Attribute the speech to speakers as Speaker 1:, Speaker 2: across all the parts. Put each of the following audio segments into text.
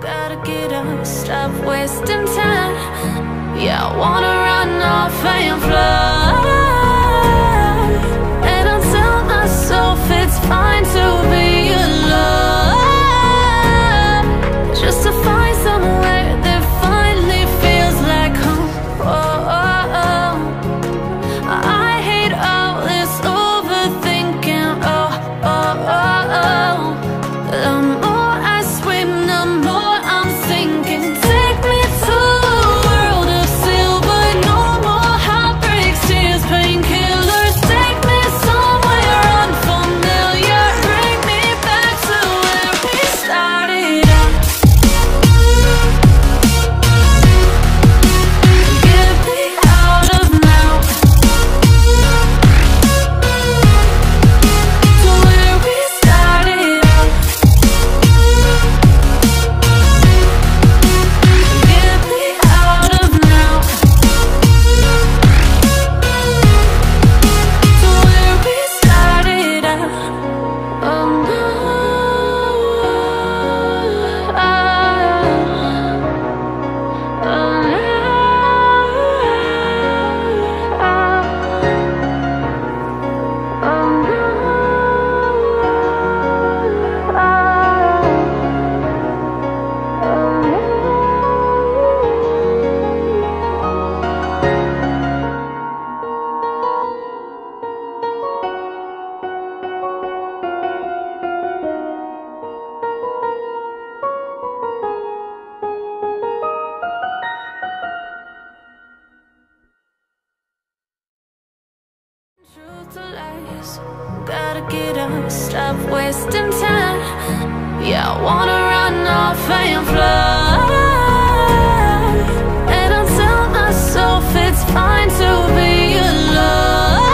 Speaker 1: Gotta get up, stop wasting time. Yeah, I wanna run off and fly. And I'll tell myself it's fine to be alone, just to find somewhere that finally feels like home. I hate all this overthinking. The more I swim, the more I'm sinking. Take me to a world of silver, no more heartbreaks, tears, painkillers. Take me somewhere unfamiliar, bring me back to where we started out. Get me out of now, to where we started out. Get me out of now, to where we started out. Truth to lies, gotta get up, stop wasting time. Yeah, I wanna run off and fly. And I'll tell myself it's fine to be alone,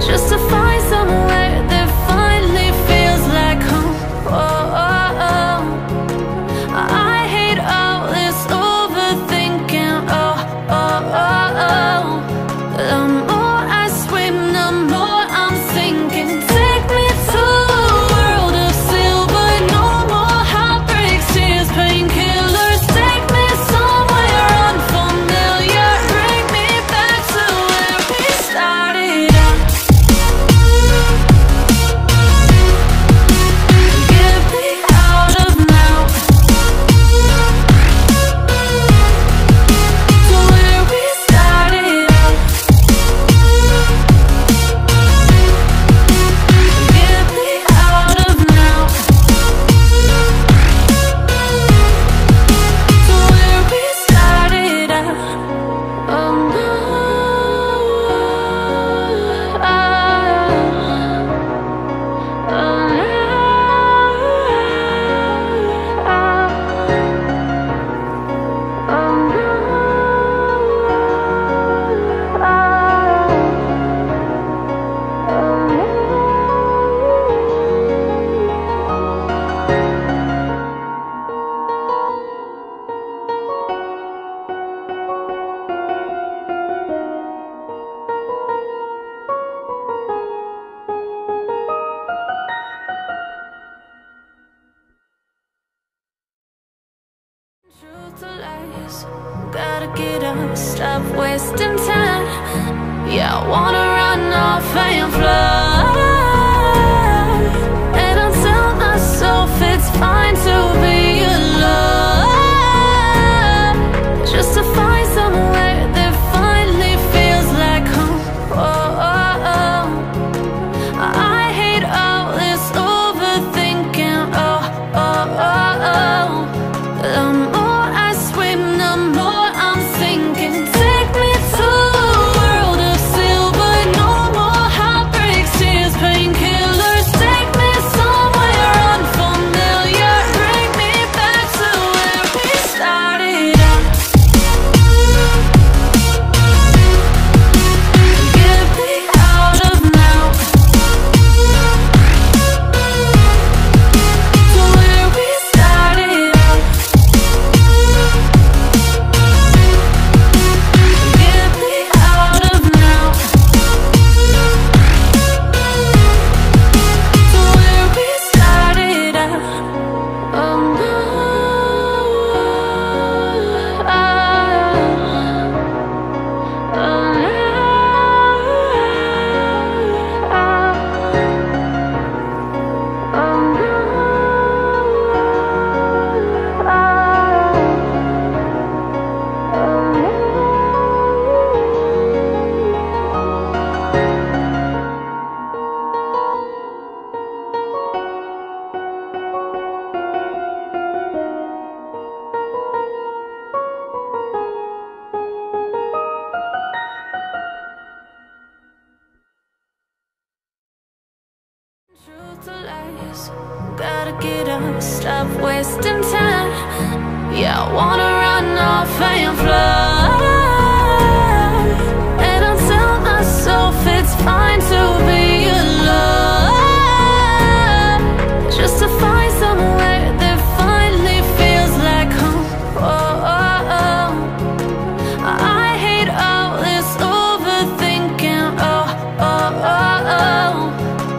Speaker 1: just to find somewhere that finally feels like home. I hate all this overthinking. The more I swim, the more I'm sinking. Take me to a world of silver, no more heartbreaks, tears, painkillers. Take me somewhere unfamiliar, bring me back to where we started out. Get me out of now, to where we started out. Get me out of now, to where we started out. Truth to lies, gotta get up, stop wasting time. Yeah, I wanna run off and fly. And I'll tell myself it's fine to be alone, just to find somewhere that finally feels like home. I hate all this overthinking. The more I swim, the more I'm sinking. Take me to a world of silver, no more heartbreaks, tears, wasting time. Yeah, I wanna run off and fly, and I'll tell myself it's fine to be alone, just to find somewhere that finally feels like home. I hate all this overthinking.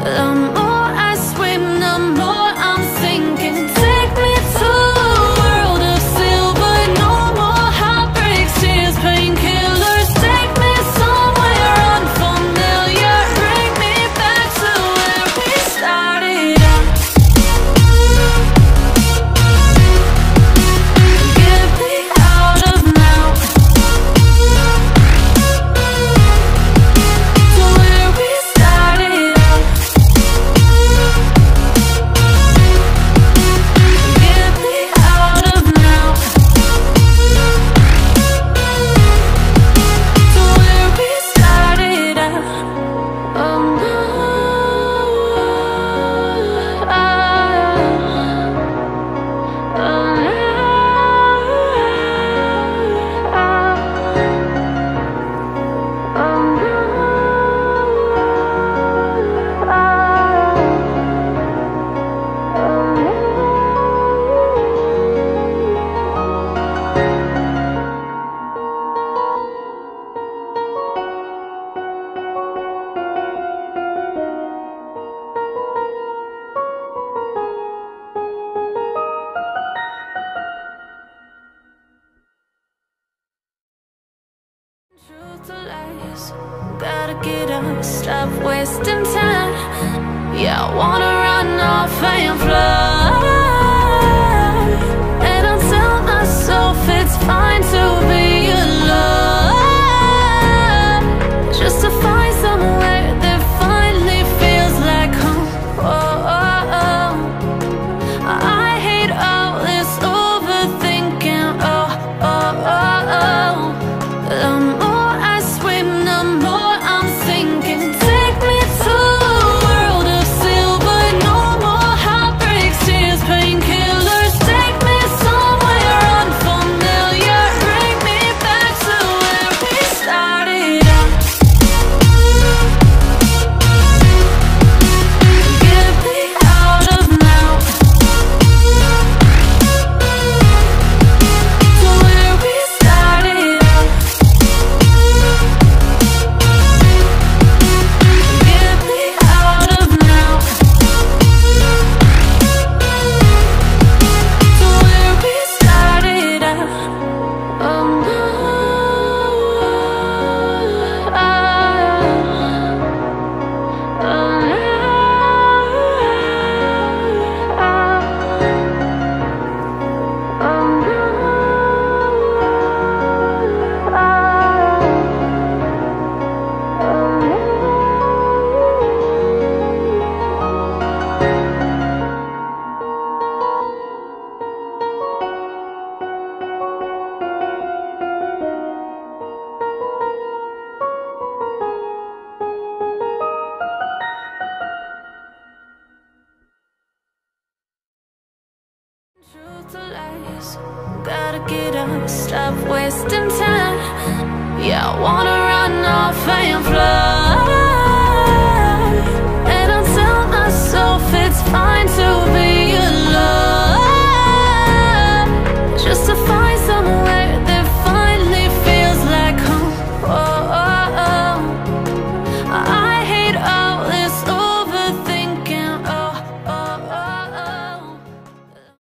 Speaker 1: The more I swim, the more I'm sinking. Take me to a world of silver, no more heartbreaks, tears, painkillers. Take me somewhere unfamiliar, bring me back to where we started out. Get me out of now, to where we started out. Get me out of now, to where we started out. Truth to lies, gotta get up, stop wasting time. Yeah, I wanna run off and fly, and I'll tell myself it's fine to be alone, just to find somewhere that finally feels like home. I hate all this overthinking. The more I swim, the more I'm sinking. Take me to a world of silver, no more heartbreaks, tears, painkillers. Take me somewhere unfamiliar, bring me back to where we started out. Get me out of now, to where we started out. Get me out of now, to where we started out. Truth to lies, gotta get up, stop wasting time. Yeah, I wanna run off and fly, and I'll tell myself it's fine to be